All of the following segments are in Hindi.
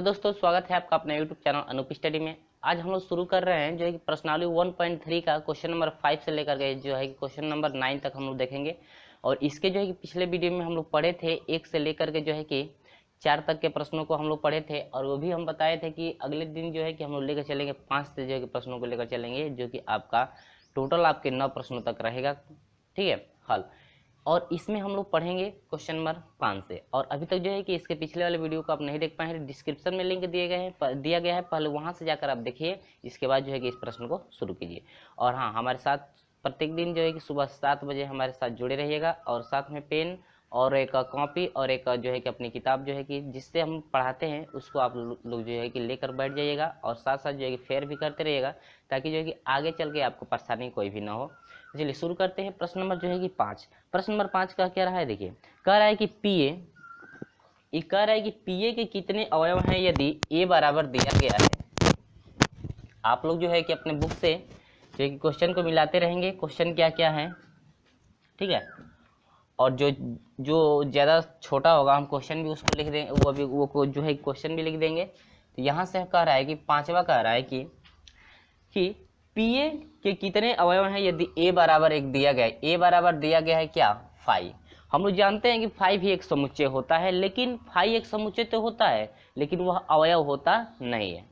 हेलो दोस्तों, स्वागत है आपका अपने यूट्यूब चैनल अनूप स्टडी में। आज हम लोग शुरू कर रहे हैं जो है कि प्रश्नावली 1.3 का क्वेश्चन नंबर 5 से लेकर के जो है कि क्वेश्चन नंबर 9 तक हम लोग देखेंगे। और इसके जो है कि पिछले वीडियो में हम लोग पढ़े थे 1 से लेकर के जो है कि 4 तक के प्रश्नों को हम लोग पढ़े थे। और वो भी हम बताए थे कि अगले दिन जो है कि हम लोग लेकर चलेंगे 5 से जो है कि प्रश्नों को लेकर चलेंगे, जो कि आपका टोटल आपके 9 प्रश्नों तक रहेगा। ठीक है, हल। और इसमें हम लोग पढ़ेंगे क्वेश्चन नंबर 5 से। और अभी तक जो है कि इसके पिछले वाले वीडियो को आप नहीं देख पाए हैं, डिस्क्रिप्शन में लिंक दिया गया है, पहले वहां से जाकर आप देखिए। इसके बाद जो है कि इस प्रश्न को शुरू कीजिए। और हाँ, हमारे साथ प्रत्येक दिन जो है कि सुबह 7 बजे हमारे साथ जुड़े रहिएगा। और साथ में पेन और एक कॉपी और एक जो है कि अपनी किताब जो है कि जिससे हम पढ़ाते हैं उसको आप लोग जो है कि लेकर बैठ जाइएगा। और साथ साथ जो है कि फेयर भी करते रहिएगा, ताकि जो है कि आगे चल के आपको परेशानी कोई भी ना हो। चलिए शुरू करते हैं। प्रश्न नंबर जो है कि 5। प्रश्न नंबर 5 का क्या रहा है, देखिए। कह रहा है कि पीए के कितने अवयव हैं यदि ए बराबर दिया गया है। आप लोग जो है कि अपने बुक से जो है कि क्वेश्चन को मिलाते रहेंगे, क्वेश्चन क्या क्या है, ठीक है। और जो जो ज़्यादा छोटा होगा हम क्वेश्चन भी उसको लिख देंगे, वो जो है क्वेश्चन भी लिख देंगे। तो यहाँ से कह रहा है कि 5वां कह रहा है कि पीए के कितने अवयव हैं यदि ए बराबर एक दिया गया है। ए बराबर दिया गया है क्या, 5। हम लोग जानते हैं कि 5 ही एक समुच्चय होता है, लेकिन 5 एक समुच्चय तो होता है लेकिन वह अवयव होता नहीं है।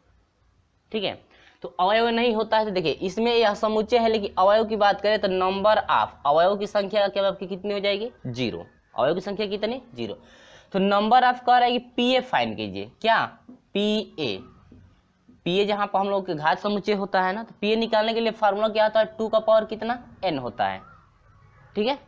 ठीक है, तो अवयव नहीं होता है। तो देखिए इसमें यह समुच्चय है, लेकिन अवयव की बात करें तो नंबर ऑफ अवयव की संख्या क्या आपकी कितनी हो जाएगी, 0। अवयव की संख्या कितनी, 0। तो नंबर ऑफ कह रहा है कि पीए फाइंड कीजिए। क्या, पीए जहां पर हम लोग के घात समुच्चय होता है ना, तो पीए निकालने के लिए फार्मूला क्या होता है, 2 का पावर कितना, n होता है। ठीक है,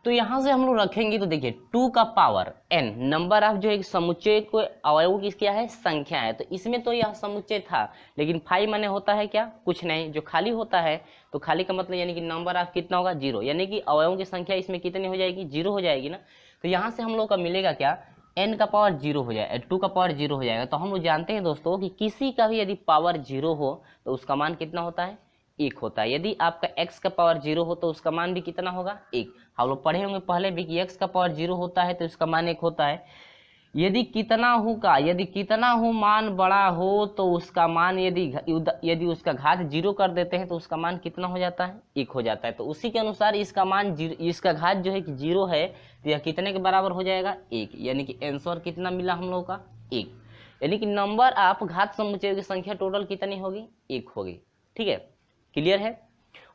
तो यहां से हम लोग रखेंगे तो देखिए 2 का पावर n नंबर ऑफ जो है समुच्चय को अवयवों की क्या है, संख्या है। तो इसमें तो यह समुच्चय था, लेकिन 5 माने होता है क्या, कुछ नहीं। जो खाली होता है तो खाली का मतलब यानी कि नंबर ऑफ कितना होगा, 0। यानी कि अवयवों की संख्या इसमें कितनी हो जाएगी, 0 हो जाएगी ना। तो यहाँ से हम लोग का मिलेगा क्या, n का पावर 0 हो जाएगा, 2 का पावर 0 हो जाएगा। तो हम लोग जानते हैं दोस्तों कि किसी का भी यदि पावर 0 हो तो उसका मान कितना होता है, 1 होता है। यदि आपका x का पावर 0 हो तो उसका मान भी कितना होगा, 1। हम लोग पढ़े होंगे पहले भी कि x का पावर 0 होता है तो इसका मान 1 होता है। यदि कितना हो मान बड़ा हो तो उसका मान यदि उसका घात 0 कर देते हैं तो उसका मान कितना हो जाता है, 1 हो जाता है। तो उसी के अनुसार इसका मान इसका घात जो है कि 0 है, तो यह कितने के बराबर हो जाएगा, 1। यानी कि आंसर कितना मिला हम लोग का, 1। यानी कि नंबर ऑफ घात समुच्चय की संख्या टोटल कितनी होगी, 1 होगी। ठीक है, क्लियर है।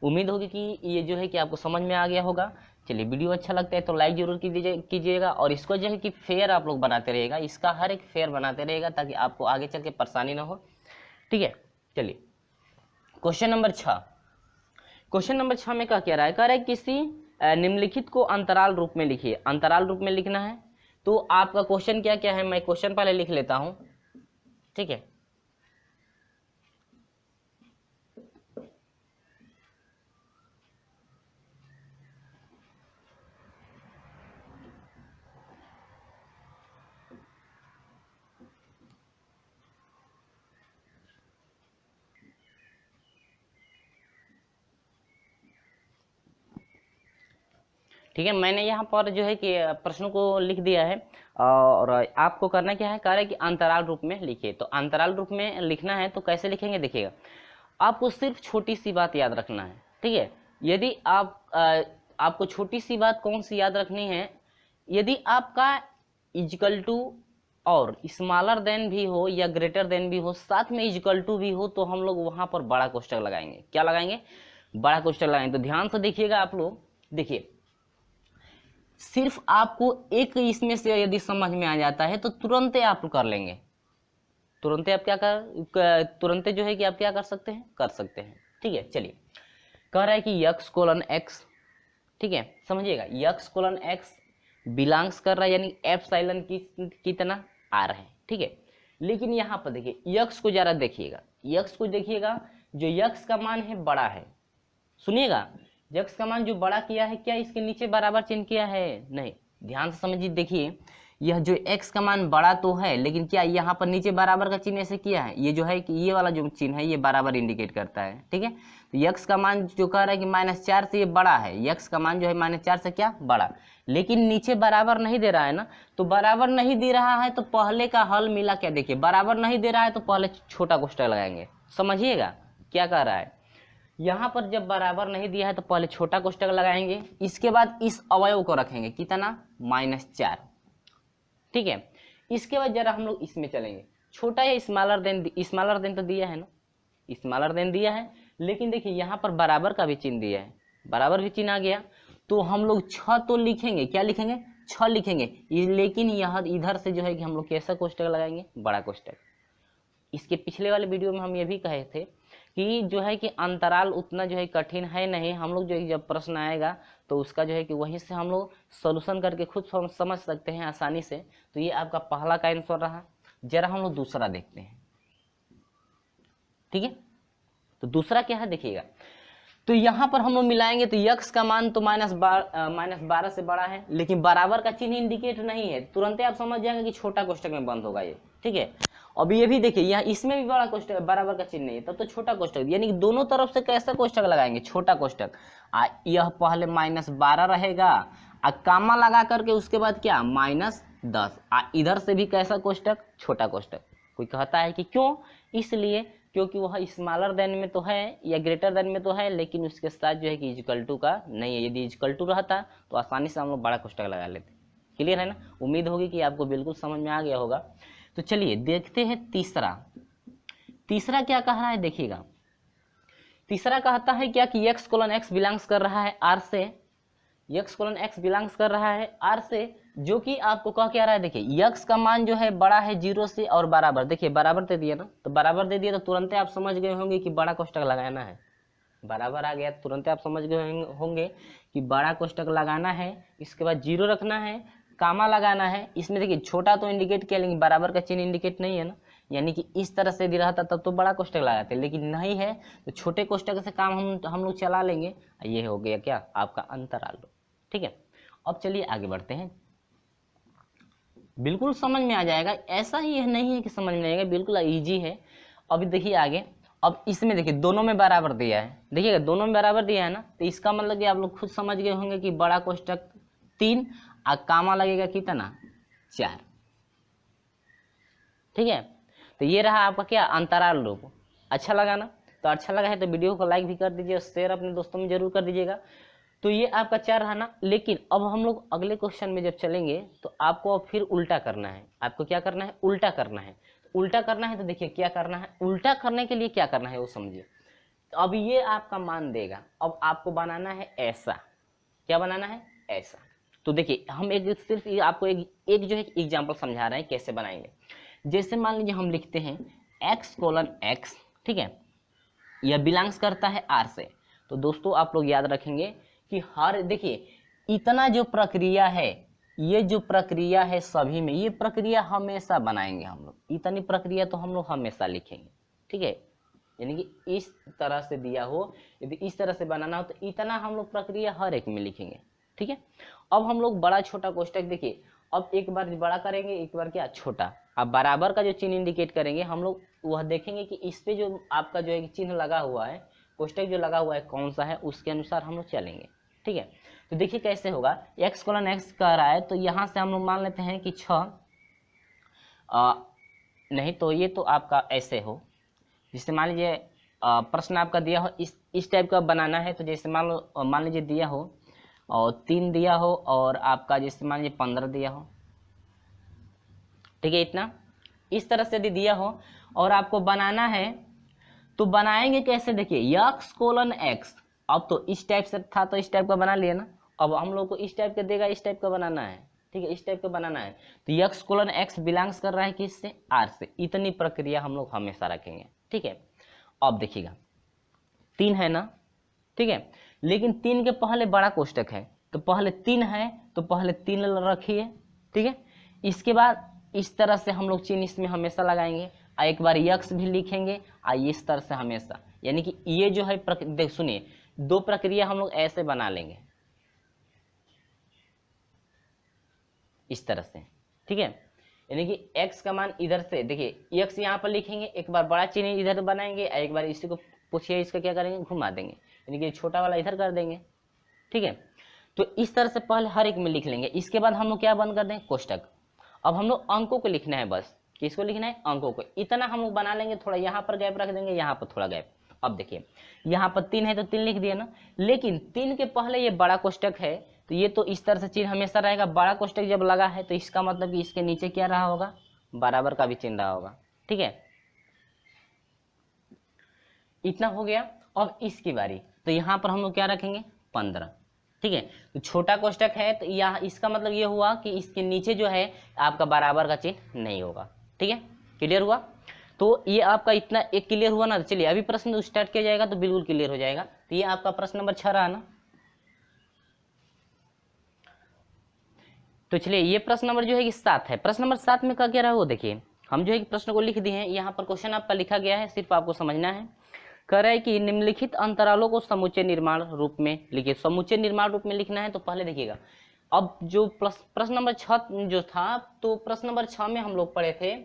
उम्मीद होगी कि ये जो है कि आपको समझ में आ गया होगा। चलिए, वीडियो अच्छा लगता है तो लाइक जरूर कीजिएगा। और इसको जो है कि फेयर आप लोग बनाते रहिएगा, इसका हर एक फेयर बनाते रहिएगा, ताकि आपको आगे चल के परेशानी ना हो। ठीक है, चलिए क्वेश्चन नंबर 6। क्वेश्चन नंबर 6 में क्या कह रहा है, कह रहा है किसी निम्नलिखित को अंतराल रूप में लिखिए। अंतराल रूप में लिखना है तो आपका क्वेश्चन क्या क्या है, मैं क्वेश्चन पहले लिख लेता हूँ। ठीक है, ठीक है, मैंने यहाँ पर जो है कि प्रश्नों को लिख दिया है। और आपको करना क्या है, कह रहा है कि अंतराल रूप में लिखिए। तो अंतराल रूप में लिखना है तो कैसे लिखेंगे, देखिएगा। आपको सिर्फ छोटी सी बात याद रखना है। ठीक है, यदि आपको छोटी सी बात कौन सी याद रखनी है, यदि आपका इजकल टू और स्मॉलर देन भी हो या ग्रेटर देन भी हो, साथ में इजकल टू भी हो, तो हम लोग वहां पर बड़ा कोष्टक लगाएंगे। क्या लगाएंगे, बड़ा कोष्टक लगाएंगे। तो ध्यान से देखिएगा आप लोग, देखिए सिर्फ आपको एक इसमें से यदि समझ में आ जाता है तो तुरंत आप कर लेंगे। तुरंत आप तुरंत जो है कि आप क्या कर सकते हैं। ठीक है, चलिए कह रहा है कि यक्स कोलन एक्स। ठीक है, समझिएगा, यक्स कोलन एक्स बिलोंग्स कर रहा है, यानी एप्सिलॉन कितना आ रहा है। ठीक है, लेकिन यहाँ पर देखिए यक्स को जरा देखिएगा, जो यक्स का मान है बड़ा है। सुनिएगा, यक्स का मान जो बड़ा किया है, क्या इसके नीचे बराबर चिन्ह किया है, नहीं। ध्यान से समझिए, देखिए यह जो x का मान बड़ा तो है, लेकिन क्या यहाँ पर नीचे बराबर का चिन्ह ऐसे किया है, ये जो है कि ये वाला जो चिन्ह है ये बराबर इंडिकेट करता है। ठीक है, तो x का मान जो कह रहा है कि -4 से ये बड़ा है, x का मान जो है -4 से क्या बड़ा, लेकिन नीचे बराबर नहीं दे रहा है ना, तो बराबर नहीं दे रहा है तो पहले का हल मिला क्या, देखिए बराबर नहीं दे रहा है तो पहले छोटा कोष्ठक लगाएंगे। समझिएगा क्या कह रहा है, यहाँ पर जब बराबर नहीं दिया है तो पहले छोटा कोष्ठक लगाएंगे, इसके बाद इस अवयव को रखेंगे कितना, -4। ठीक है, इसके बाद जरा हम लोग इसमें चलेंगे, छोटा या स्मॉलर देन तो दिया है ना, स्मॉलर देन दिया है, लेकिन देखिए यहाँ पर बराबर का भी चिन्ह दिया है, बराबर भी चिन्ह आ गया, तो हम लोग 6 तो लिखेंगे, क्या लिखेंगे, 6 लिखेंगे, लेकिन यहाँ इधर से जो है कि हम लोग कैसा कोष्ठक लगाएंगे, बड़ा कोष्ठक। इसके पिछले वाले वीडियो में हम ये भी कहे थे कि जो है कि अंतराल उतना जो है कठिन है नहीं, हम लोग जो है जब प्रश्न आएगा तो उसका जो है कि वहीं से हम लोग सॉल्यूशन करके खुद समझ सकते हैं आसानी से। तो ये आपका पहला का आंसर रहा। जरा हम लोग दूसरा देखते हैं। ठीक है, तो दूसरा क्या है देखिएगा, तो यहाँ पर हम लोग मिलाएंगे तो x का मान तो -12 से बड़ा है, लेकिन बराबर का चिन्ह इंडिकेट नहीं है, तुरंत आप समझ जाएंगे कि छोटा कोष्ठक में बंद होगा ये। ठीक है, अब ये भी देखिए यहाँ इसमें भी बड़ा कोष्ठक बराबर का चिन्ह नहीं है, तब तो छोटा कोष्ठक, यानी कि दोनों तरफ से कैसा कोष्ठक लगाएंगे, छोटा कोष्ठक। यह पहले -12 रहेगा, कामा लगा करके उसके बाद क्या -10, इधर से भी कैसा कोष्ठक, छोटा कोष्ठक। कोई कहता है कि क्यों, इसलिए क्योंकि वह स्मॉलर देन में तो है या ग्रेटर देन में तो है, लेकिन उसके साथ जो है कि इक्वल टू का नहीं है। यदि इक्वल टू रहता तो आसानी से हम लोग बड़ा कोष्ठक लगा लेते। क्लियर है ना, उम्मीद होगी कि आपको बिल्कुल समझ में आ गया होगा। तो चलिए देखते हैं तीसरा क्या कह रहा है, देखिएगा तीसरा कहता है क्या कि x:x बिलोंग्स कर रहा है r से, x:x बिलोंग्स कर रहा है r से, जो कि आपको कह क्या रहा है, देखिए x का मान जो है बड़ा है 0 से और बराबर, देखिए बराबर दे दिया ना, तो बराबर दे दिया तो तुरंत आप समझ गए होंगे कि बड़ा कोष्ठक लगाना है। बराबर आ गया तुरंत आप समझ गए होंगे कि बड़ा कोष्ठक लगाना है, इसके बाद 0 रखना है, कामा लगाना है। इसमें देखिए छोटा तो इंडिकेट किया, लेकिन बराबर का चिन्ह इंडिकेट नहीं है ना, यानी कि इस तरह से यदि रहता तब तो बड़ा कोष्ठक लगाते, लेकिन नहीं है तो छोटे कोष्ठक से काम हम लोग चला लेंगे। ये हो गया क्या आपका अंतराल। ठीक है, अब चलिए आगे बढ़ते हैं, बिल्कुल समझ में आ जाएगा, ऐसा ही नहीं है कि समझ में आएगा, बिल्कुल इजी है। अभी देखिए आगे, अब इसमें देखिए दोनों में बराबर दिया है, देखिएगा दोनों में बराबर दिया है ना, तो इसका मतलब कि आप लोग खुद समझ गए होंगे कि बड़ा कोष्ठक 3 और कामा लगेगा कितना 4। ठीक है, तो ये रहा आपका क्या अंतराल रूप। अच्छा लगा ना, तो अच्छा लगा है तो वीडियो को लाइक भी कर दीजिए और शेयर अपने दोस्तों में जरूर कर दीजिएगा। तो ये आपका 4 रहा ना, लेकिन अब हम लोग अगले क्वेश्चन में जब चलेंगे तो आपको अब फिर उल्टा करना है। आपको क्या करना है, उल्टा करना है। तो उल्टा करना है तो देखिए क्या करना है, उल्टा करने के लिए क्या करना है वो समझिए। तो अब ये आपका मान देगा, अब आपको बनाना है ऐसा, क्या बनाना है ऐसा। तो देखिए हम सिर्फ आपको एक जो है एग्जाम्पल समझा रहे हैं कैसे बनाएंगे। जैसे मान लीजिए हम लिखते हैं x:x, ठीक है, यह बिलोंग्स करता है r से। तो दोस्तों आप लोग याद रखेंगे कि हर देखिए इतना जो प्रक्रिया है, ये जो प्रक्रिया है सभी में, ये प्रक्रिया हमेशा बनाएंगे हम लोग, इतनी प्रक्रिया तो हम लोग हमेशा लिखेंगे। ठीक है, यानी कि इस तरह से दिया हो, यदि इस तरह से बनाना हो तो इतना हम लोग प्रक्रिया हर एक में लिखेंगे। ठीक है, अब हम लोग बड़ा छोटा कोष्ठक देखिए, अब एक बार बड़ा करेंगे एक बार क्या छोटा, अब बराबर का जो चिन्ह इंडिकेट करेंगे हम लोग वह देखेंगे कि इस पे जो आपका जो है चिन्ह लगा हुआ है, कोष्ठक जो लगा हुआ है कौन सा है, उसके अनुसार हम लोग चलेंगे। ठीक है, तो देखिए कैसे होगा, x:x कह रहा है तो यहाँ से हम लोग मान लेते हैं कि 6, नहीं तो ये तो आपका ऐसे हो, जिससे मान लीजिए प्रश्न आपका दिया हो इस टाइप का बनाना है, तो जैसे मान लीजिए दिया हो और 3 दिया हो और आपका जैसे मान लीजिए 15 दिया हो। ठीक है, इतना इस तरह से यदि दिया हो और आपको बनाना है तो बनाएंगे कैसे, देखिए x:x, अब तो इस टाइप से था तो इस टाइप का बना लिया ना, अब हम लोग को इस टाइप का देगा, इस टाइप का बनाना है। ठीक है, इस टाइप का बनाना है, तो x:x बिलोंग्स कर रहा है किससे, r से। इतनी प्रक्रिया हम लोग हमेशा रखेंगे। ठीक है, अब देखिएगा 3 है ना, ठीक है, लेकिन 3 के पहले बड़ा कोष्ठक है, तो पहले 3 है तो पहले 3 रखिए। ठीक है, इसके बाद इस तरह से हम लोग चिन्ह इसमें हमेशा लगाएंगे, एक बार x भी लिखेंगे इस तरह से हमेशा, यानी कि ये जो है देख सुनिए 2 प्रक्रिया हम लोग ऐसे बना लेंगे इस तरह से। ठीक है, यानी कि x का मान इधर से देखिए x यहाँ पर लिखेंगे, एक बार बड़ा चिन्ह इधर बनाएंगे, एक बार इसी को पूछिए इसका क्या करेंगे, घुमा देंगे, यानी कि छोटा वाला इधर कर देंगे। ठीक है, तो इस तरह से पहले हर एक में लिख लेंगे। इसके बाद हम लोग क्या बंद कर दें, कोष्टक। अब हम लोग अंकों को लिखना है, बस किसको लिखना है, अंकों को। इतना हम लोग बना लेंगे, थोड़ा यहाँ पर गैप रख देंगे, यहाँ पर थोड़ा गैप। अब देखिए यहाँ पर 3 है तो 3 लिख दिया ना, लेकिन 3 के पहले ये बड़ा कोष्टक है, तो ये तो इस तरह से चिन्ह हमेशा रहेगा। बड़ा कोष्टक जब लगा है तो इसका मतलब कि इसके नीचे क्या रहा होगा, बराबर का भी चिन्ह रहा होगा। ठीक है, इतना हो गया। अब इसकी बारी, तो यहाँ पर हम लोग क्या रखेंगे, 15। ठीक है, तो छोटा कोष्टक है तो यहाँ इसका मतलब ये हुआ कि इसके नीचे जो है आपका बराबर का चिन्ह नहीं होगा। ठीक है, क्लियर हुआ। तो ये आपका इतना एक क्लियर हुआ ना। चलिए अभी प्रश्न स्टार्ट किया जाएगा तो बिल्कुल क्लियर हो जाएगा। तो ये आपका प्रश्न नंबर 6 रहा ना। तो चलिए ये प्रश्न नंबर जो है कि 7 है। प्रश्न नंबर 7 में क्या क्या रहा वो देखिए, हम जो है कि प्रश्न को लिख दिए हैं, यहाँ पर क्वेश्चन आपका लिखा गया है, सिर्फ आपको समझना है। कह रहा है कि निम्नलिखित अंतरालों को समुच्चय निर्माण रूप में लिखिए। समुच्चय निर्माण रूप में लिखना है तो पहले देखिएगा, अब जो प्रश्न नंबर 6 जो था, तो प्रश्न नंबर 6 में हम लोग पढ़े थे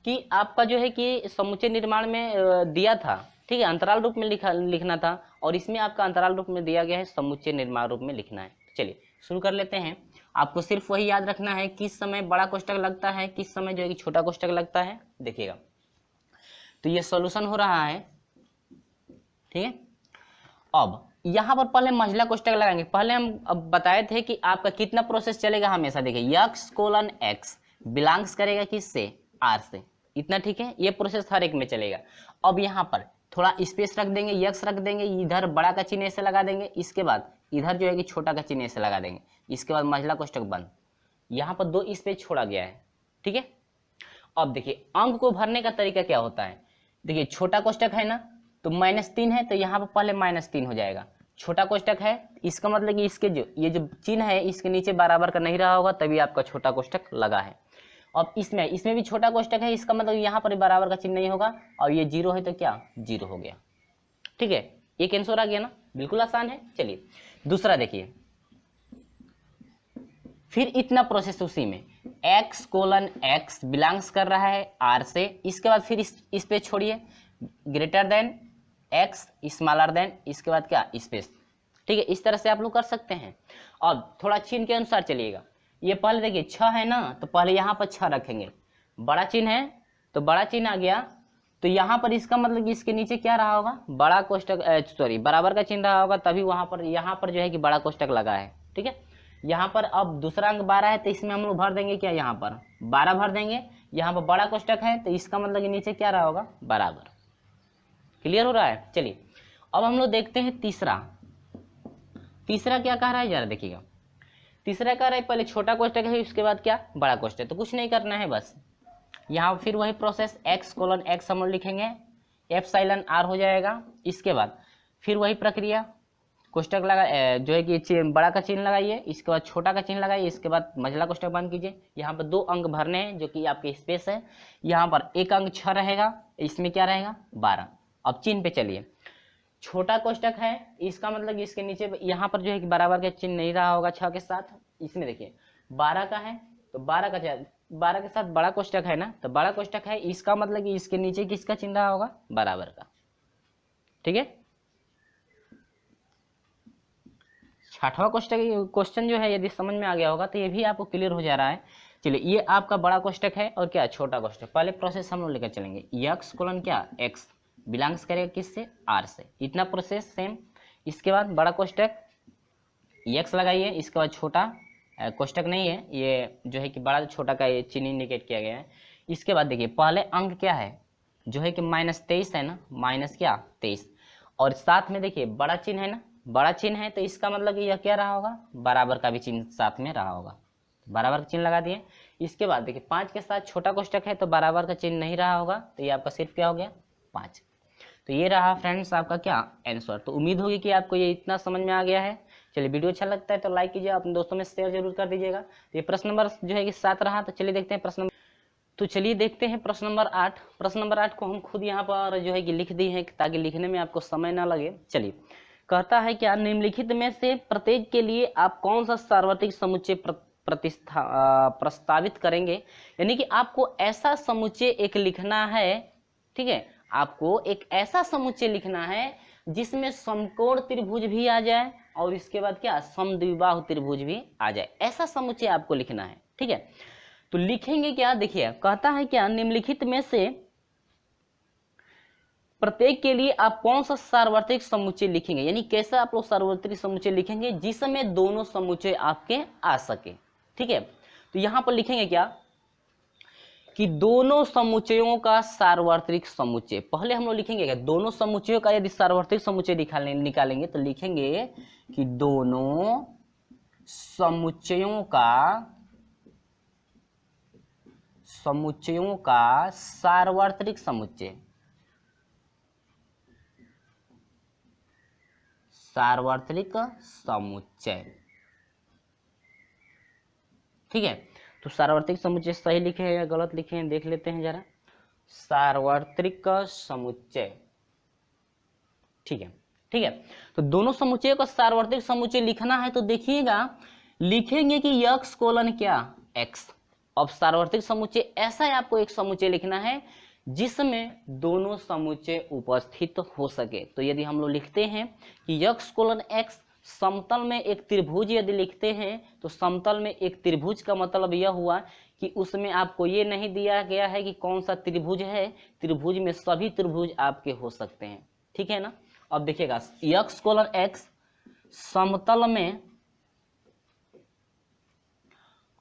कि आपका जो है कि समुच्चय निर्माण में दिया था। ठीक है, अंतराल रूप में लिखना था, और इसमें आपका अंतराल रूप में दिया गया है, समुच्चय निर्माण रूप में लिखना है। चलिए शुरू कर लेते हैं। आपको सिर्फ वही याद रखना है किस समय बड़ा कोष्टक लगता है, किस समय जो है कि छोटा कोष्टक लगता है। देखिएगा तो ये सॉल्यूशन हो रहा है। ठीक है, अब यहाँ पर पहले महिला कोष्टक लगाएंगे। पहले हम अब बताए थे कि आपका कितना प्रोसेस चलेगा हमेशा। देखिए x:x बिलोंग्स करेगा किससे, r से, इतना ठीक है। ये प्रोसेस हर एक में चलेगा। अब यहाँ पर थोड़ा स्पेस रख देंगे, यक्स रख देंगे, इधर बड़ा का चिन्ह ऐसे लगा देंगे, इसके बाद इधर जो है कि छोटा का चिन्ह ऐसे लगा देंगे, इसके बाद महिला कोष्टक बंद। यहाँ पर 2 स्पेस छोड़ा गया है। ठीक है, अब देखिए अंक को भरने का तरीका क्या होता है। देखिए छोटा कोष्टक है ना, तो -3 है, तो यहाँ पर पहले -3 हो जाएगा। छोटा कोष्टक है, इसका मतलब कि इसके जो ये जो चिन्ह है इसके नीचे बराबर का नहीं रहा होगा, तभी आपका छोटा कोष्टक लगा है। अब इसमें भी छोटा कोष्टक है, इसका मतलब यहाँ पर बराबर का चिन्ह नहीं होगा, और ये 0 है तो क्या 0 हो गया। ठीक है, एक आंसर आ गया ना, बिल्कुल आसान है। चलिए दूसरा देखिए, फिर इतना प्रोसेस उसी में x:x बिलोंग्स कर रहा है r से, इसके बाद फिर इस पे छोड़िए greater than x smaller than, इसके बाद क्या स्पेस। ठीक है, इस तरह से आप लोग कर सकते हैं। अब थोड़ा चिन्ह के अनुसार चलिएगा। ये पहले देखिए 6 है ना, तो पहले यहाँ पर 6 रखेंगे। बड़ा चिन्ह है तो बड़ा चिन्ह आ गया, तो यहाँ पर इसका मतलब कि इसके नीचे क्या रहा होगा, बड़ा कोष्टक बराबर का चिन्ह रहा होगा, तभी वहाँ पर यहाँ पर जो है कि बड़ा कोष्टक लगा है। ठीक है, यहाँ पर अब दूसरा अंक 12 है, तो इसमें हम लोग भर देंगे क्या, यहाँ पर 12 भर देंगे। यहाँ पर बड़ा कोष्टक है तो इसका मतलब कि नीचे क्या रहा होगा, बराबर। क्लियर हो रहा है। चलिए अब हम लोग देखते हैं तीसरा क्या कह रहा है, जरा देखिएगा। तीसरा कह रहा है पहले छोटा कोष्टक है, उसके बाद क्या बड़ा कोष्टक। तो कुछ नहीं करना है, बस यहाँ फिर वही प्रोसेस x:x हम लोग लिखेंगे, एप्सिलॉन r हो जाएगा। इसके बाद फिर वही प्रक्रिया, कोष्टक लगा जो है कि बड़ा का चिन्ह लगाइए, इसके बाद छोटा का चिन्ह लगाइए, इसके बाद महिला कोष्टक बंद कीजिए। यहाँ पर 2 अंक भरने हैं जो कि आपके स्पेस है। यहाँ पर एक अंक 6 रहेगा, इसमें क्या रहेगा 12। अब चिन्ह पे चलिए, छोटा कोष्टक है, इसका मतलब इसके नीचे यहाँ पर जो है कि बराबर का चिन्ह नहीं रहा होगा 6 के साथ। इसमें देखिए 12 का है तो 12 के साथ बड़ा कोष्टक है ना, तो बड़ा कोष्टक है, इसका मतलब कि इसके नीचे किसका चिन्ह रहा होगा, बराबर का। ठीक है, 6वां क्वेश्चन जो है यदि समझ में आ गया होगा तो ये भी आपको क्लियर हो जा रहा है। चलिए ये आपका बड़ा कोष्टक है और क्या छोटा कोष्टक। पहले प्रोसेस हम लोग लेकर चलेंगे, x:x बिलोंग्स करेगा किससे, r से, इतना प्रोसेस सेम। इसके बाद बड़ा कोष्टक x लगाइए, इसके बाद छोटा कोष्टक नहीं है, ये जो है कि बड़ा छोटा का ये चिन्ह इंडिकेट किया गया है। इसके बाद देखिए पहले अंक क्या है, जो है कि -23 है ना, -23, और साथ में देखिए बड़ा चिन्ह है ना, बड़ा चिन्ह है तो इसका मतलब कि यह क्या रहा होगा, बराबर का भी चिन्ह साथ में रहा होगा, बराबर का चिन्ह लगा दिए। इसके बाद देखिए 5 के साथ छोटा कोष्टक है तो बराबर का चिन्ह नहीं रहा होगा, तो ये आपका सिर्फ क्या हो गया 5। तो ये रहा फ्रेंड्स आपका क्या आंसर। तो उम्मीद होगी कि आपको ये इतना समझ में आ गया है। चलिए वीडियो अच्छा लगता है तो लाइक कीजिए, अपने दोस्तों में शेयर जरूर कर दीजिएगा। तो ये प्रश्न नंबर जो है कि 7 रहा। तो चलिए देखते हैं प्रश्न नंबर 8। प्रश्न नंबर 8 को हम खुद यहाँ पर जो है कि लिख दिए हैं ताकि लिखने में आपको समय ना लगे। चलिए कहता है क्या, निम्नलिखित में से प्रत्येक के लिए आप कौन सा सार्वत्रिक समुच्चय प्रस्तावित करेंगे, यानी कि आपको ऐसा समुच्चय एक लिखना है, ठीक है, आपको एक ऐसा समुच्चय लिखना है जिसमें समकोण त्रिभुज भी आ जाए और इसके बाद क्या समद्विबाहु त्रिभुज भी आ जाए, ऐसा समुच्चय आपको लिखना है, ठीक है। तो लिखेंगे क्या, देखिए कहता है क्या, निम्नलिखित में से प्रत्येक के लिए आप कौन सा सार्वत्रिक समुच्चय लिखेंगे, यानी कैसा आप लोग सार्वत्रिक समुच्चय लिखेंगे जिसमें दोनों समुच्चय आपके आ सके, ठीक है। तो यहां पर लिखेंगे क्या कि दोनों समुच्चयों का सार्वत्रिक समुच्चय, पहले हम लोग लिखेंगे क्या, दोनों समुच्चयों का यदि सार्वत्रिक समुच्चय निकालेंगे तो लिखेंगे कि दोनों समुच्चयों का सार्वत्रिक समुच्चय, सार्वत्रिक समुच्चय, ठीक है। तो सार्वत्रिक समुच्चय सही लिखे हैं या गलत लिखे हैं देख लेते हैं जरा, सार्वत्रिक समुच्चय, ठीक है, ठीक है। तो दोनों समुच्चयों का सार्वत्रिक समुच्चय लिखना है तो देखिएगा लिखेंगे कि x कोलन क्या x। अब सार्वत्रिक समुच्चय ऐसा है, आपको एक समुच्चय लिखना है जिसमें दोनों समुच्चय उपस्थित हो सके। तो यदि हम लोग लिखते हैं कि x कोलन x, समतल में एक त्रिभुज यदि लिखते हैं तो समतल में एक त्रिभुज का मतलब यह हुआ कि उसमें आपको ये नहीं दिया गया है कि कौन सा त्रिभुज है, त्रिभुज में सभी त्रिभुज आपके हो सकते हैं, ठीक है ना। अब देखिएगा x कोलन x समतल में,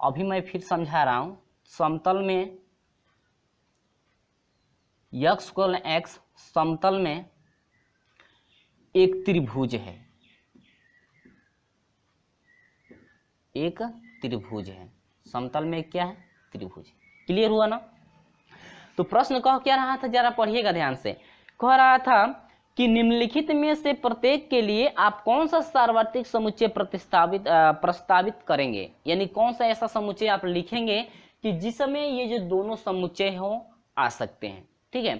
अभी मैं फिर समझा रहा हूं, समतल में x कोलन x समतल में एक त्रिभुज है, एक त्रिभुज है, समतल में क्या है त्रिभुज। क्लियर हुआ ना। तो प्रश्न कह क्या रहा था, जरा पढ़िएगा ध्यान से। कह रहा था कि निम्नलिखित में से प्रत्येक के लिए आप कौन सा सार्वत्रिक समुच्चय प्रस्तावित करेंगे, यानी कौन सा ऐसा समुच्चय आप लिखेंगे कि जिसमें ये जो दोनों समुच्चय हो आ सकते हैं, ठीक है।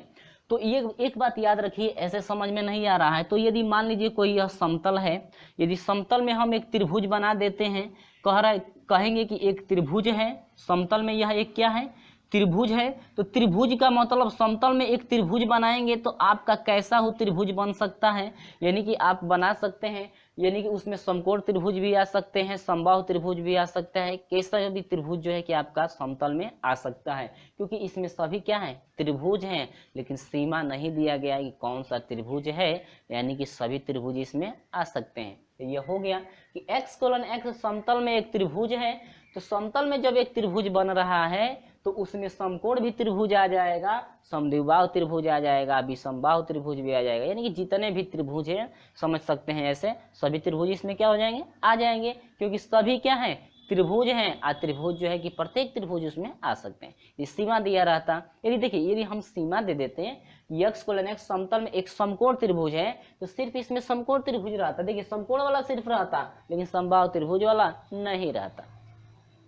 तो ये एक बात याद रखिए, ऐसे समझ में नहीं आ रहा है तो यदि मान लीजिए कोई यह समतल है, यदि समतल में हम एक त्रिभुज बना देते हैं, कहेंगे कि एक त्रिभुज है, समतल में यह एक क्या है त्रिभुज है, तो त्रिभुज का मतलब समतल में एक त्रिभुज बनाएंगे तो आपका कैसा हो त्रिभुज बन सकता है, यानी कि आप बना सकते हैं, यानी कि उसमें समकोण त्रिभुज भी आ सकते हैं, समबाहु त्रिभुज भी आ सकता है, कैसा भी त्रिभुज जो है कि आपका समतल में आ सकता है, क्योंकि इसमें सभी क्या है त्रिभुज हैं, लेकिन सीमा नहीं दिया गया कि कौन सा त्रिभुज है, यानी कि सभी त्रिभुज इसमें आ सकते हैं। तो ये हो गया कि x कोलन x समतल में एक त्रिभुज है, तो समतल में जब एक त्रिभुज बन रहा है तो उसमें समकोण भी त्रिभुज आ जाएगा, समद्विबाहु त्रिभुज आ जाएगा, विषमबाहु त्रिभुज भी आ जाएगा, यानी कि जितने भी त्रिभुज हैं समझ सकते हैं ऐसे सभी त्रिभुज इसमें क्या हो जाएंगे आ जाएंगे, क्योंकि सभी क्या है त्रिभुज हैं, आ त्रिभुज जो है कि प्रत्येक त्रिभुज उसमें आ सकते हैं। ये सीमा दिया रहता, यदि देखिए यदि हम सीमा दे देते हैं x कोलन x समतल में एक समकोण त्रिभुज है तो सिर्फ इसमें समकोण त्रिभुज रहता, देखिए समकोण वाला सिर्फ रहता लेकिन समबाहु त्रिभुज वाला नहीं रहता,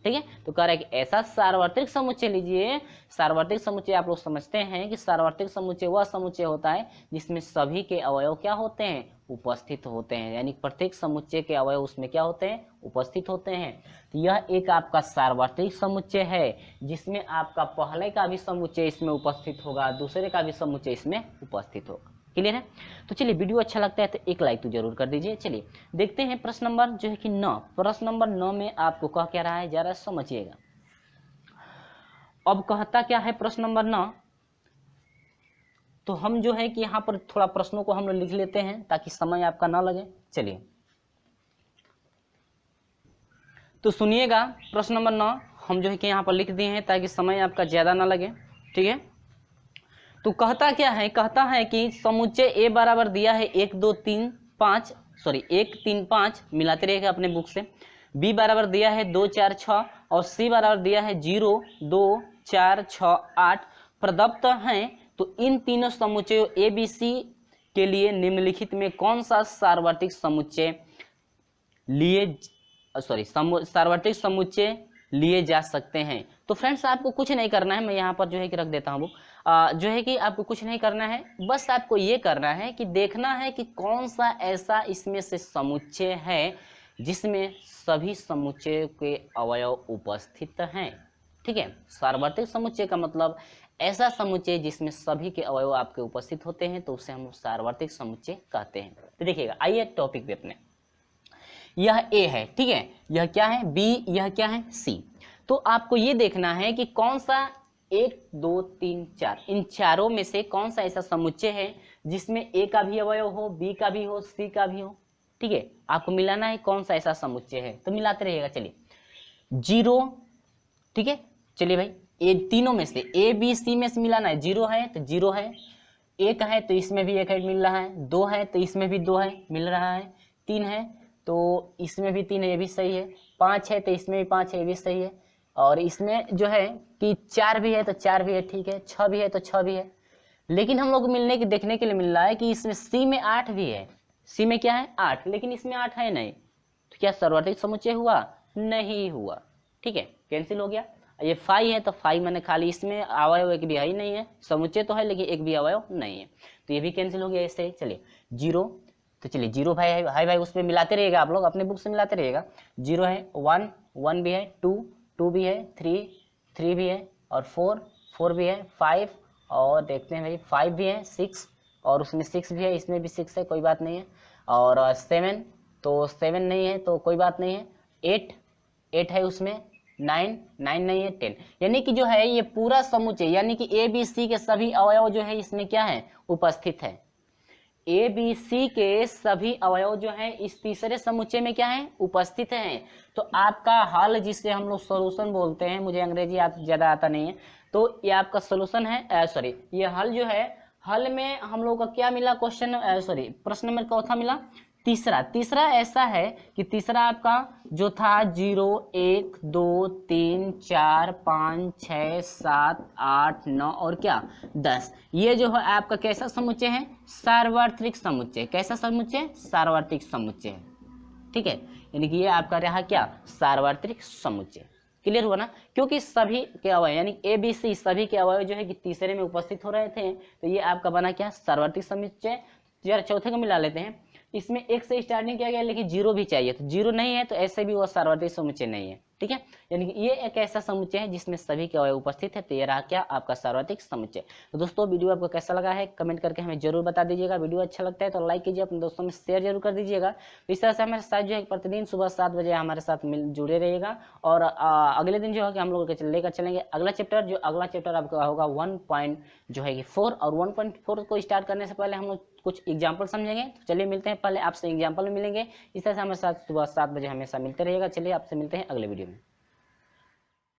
ठीक है। तो कह रहा है कि ऐसा सार्वत्रिक समुच्चय लीजिए। सार्वत्रिक समुच्चय आप लोग समझते हैं कि सार्वत्रिक समुच्चय वह समुच्चय होता है जिसमें सभी के अवयव क्या होते हैं उपस्थित होते हैं, यानी प्रत्येक समुच्चय के अवयव उसमें क्या होते हैं उपस्थित होते हैं। तो यह एक आपका सार्वत्रिक समुच्चय है जिसमें आपका पहले का भी समुच्चय इसमें उपस्थित होगा, दूसरे का भी समुच्चय इसमें उपस्थित होगा। क्लियर है। तो चलिए वीडियो अच्छा लगता है तो एक लाइक तो जरूर कर दीजिए। चलिए देखते हैं प्रश्न नंबर जो है कि 9। प्रश्न नंबर 9 में आपको कह क्या रहा है जरा समझिएगा। अब कहता क्या है प्रश्न नंबर 9, तो हम जो है कि यहाँ पर थोड़ा प्रश्नों को हम लोग लिख लेते हैं ताकि समय आपका ना लगे। चलिए तो सुनिएगा, प्रश्न नंबर 9 हम जो है कि यहाँ पर लिख दिए हैं ताकि समय आपका ज्यादा ना लगे, ठीक है। तो कहता क्या है, कहता है कि समुच्चय A बराबर दिया है 1 2 3 5 1 3 5 मिलाते रहेगा अपने बुक से, B बराबर दिया है 2 4 6 और C बराबर दिया है 0 2 4 6 8 प्रदत्त हैं। तो इन तीनों समुच्चयों ABC के लिए निम्नलिखित में कौन सा सार्वत्रिक समुच्चय सार्वत्रिक समुच्चय लिए जा सकते हैं। तो फ्रेंड्स आपको कुछ नहीं करना है, मैं यहाँ पर जो है कि रख देता हूँ जो है कि आपको कुछ नहीं करना है, बस आपको ये करना है कि देखना है कि कौन सा ऐसा इसमें से समुच्चय है जिसमें सभी समुच्चय के अवयव उपस्थित हैं। ठीक है, सार्वत्रिक समुच्चय का मतलब ऐसा समुच्चय जिसमें सभी के अवयव आपके उपस्थित होते हैं, तो उसे हम सार्वत्रिक समुच्चय कहते हैं। तो देखिएगा, आइए टॉपिक पे अपने, यह ए है, ठीक है, यह क्या है बी, यह क्या है सी। तो आपको ये देखना है कि कौन सा 1 2 3 4 इन चारों में से कौन सा ऐसा समुच्चय है जिसमें ए का भी अवयव हो, बी का भी हो, सी का भी हो। ठीक है, आपको मिलाना है कौन सा ऐसा समुच्चय है, तो मिलाते रहिएगा। चलिए 0, ठीक है, चलिए भाई ए तीनों में से ए बी सी में से मिलाना है। 0 है तो 0 है, 1 है तो इसमें भी 1 है मिल रहा है, 2 है तो इसमें भी 2 है मिल रहा है, 3 है तो इसमें भी 3 है, ये भी सही है, 5 है तो इसमें भी 5 है, ये भी सही है, और इसमें जो है कि 4 भी है तो 4 भी है, ठीक है, 6 भी है तो 6 भी है। लेकिन हम लोग मिलने के देखने के लिए मिल रहा है कि इसमें सी में 8 भी है, सी में क्या है 8, लेकिन इसमें 8 है नहीं, तो क्या सार्वत्रिक समुच्चय हुआ? नहीं हुआ। ठीक है, कैंसिल हो गया। ये 5 है तो 5 मैंने खाली, इसमें अवयव एक भी है ही नहीं है, समुच्चय तो है लेकिन एक भी अवयव नहीं है, तो ये भी कैंसिल हो गया इससे। चलिए 0, तो चलिए 0 भाई है, हाई भाई उस पर मिलाते रहिएगा, आप लोग अपने बुक से मिलाते रहिएगा। 0 है, 1 1 भी है, 2 2 भी है, 3 3 भी है, और 4 4 भी है, 5 और देखते हैं भाई 5 भी है, 6 और उसमें 6 भी है, इसमें भी 6 है, कोई बात नहीं है, और 7 तो 7 नहीं है तो कोई बात नहीं है, 8 8 है उसमें, 9 9 नहीं है, 10। यानी कि जो है ये पूरा समुच्चय, यानी कि ए बी सी के सभी अवयव जो है इसमें क्या है उपस्थित है। ए बी सी के सभी अवयव जो है इस तीसरे समुच्चय में क्या है उपस्थित हैं। तो आपका हल, जिसे हम लोग सॉल्यूशन बोलते हैं, मुझे अंग्रेजी ज़्यादा आता नहीं है, तो ये आपका सॉल्यूशन है, सॉरी ये हल जो है, हल में हम लोग का क्या मिला क्वेश्चन, सॉरी प्रश्न नंबर चौथा मिला, तीसरा ऐसा है कि तीसरा आपका जो था 0 1 2 3 4 5 6 7 8 9 और क्या 10, ये जो है आपका कैसा समुच्चय है? सार्वत्रिक समुच्चय। कैसा समुच्चय? सार्वत्रिक समुच्चय। ठीक है, यानी कि ये आपका रहा क्या? सार्वत्रिक समुच्चय। क्लियर हुआ ना? क्योंकि सभी के अवयव यानी ए बी सी सभी के अवयव जो है कि तीसरे में उपस्थित हो रहे थे, तो ये आपका बना क्या? सार्वत्रिक समुच्चय। जरा चौथे को मिला लेते हैं। इसमें 1 से स्टार्टिंग किया गया लेकिन 0 भी चाहिए, तो 0 नहीं है तो ऐसे भी वो सार्वत्रिक समुच्चय नहीं है। ठीक है, यानी कि ये एक ऐसा समुच्चय है जिसमें सभी के अवयव उपस्थित है, तो ये रहा क्या? आपका सार्वत्रिक समुच्चय। तो दोस्तों वीडियो आपको कैसा लगा है कमेंट करके हमें जरूर बता दीजिएगा। वीडियो अच्छा लगता है तो लाइक कीजिए, अपने दोस्तों में शेयर जरूर कर दीजिएगा। तो इस तरह से हमारे साथ जो है प्रतिदिन सुबह 7 बजे हमारे साथ जुड़े रहिएगा। और अगले दिन जो है कि हम लोग लेकर चलेंगे अगला चैप्टर, अगला चैप्टर आपका होगा 1.4 और 1.4 को स्टार्ट करने से पहले हम लोग कुछ एग्जाम्पल समझेंगे। तो चलिए मिलते हैं, पहले आपसे एग्जाम्पल में मिलेंगे। इस तरह से हमारे साथ सुबह 7 बजे हमेशा मिलते रहिएगा। चलिए आपसे मिलते हैं अगले वीडियो में।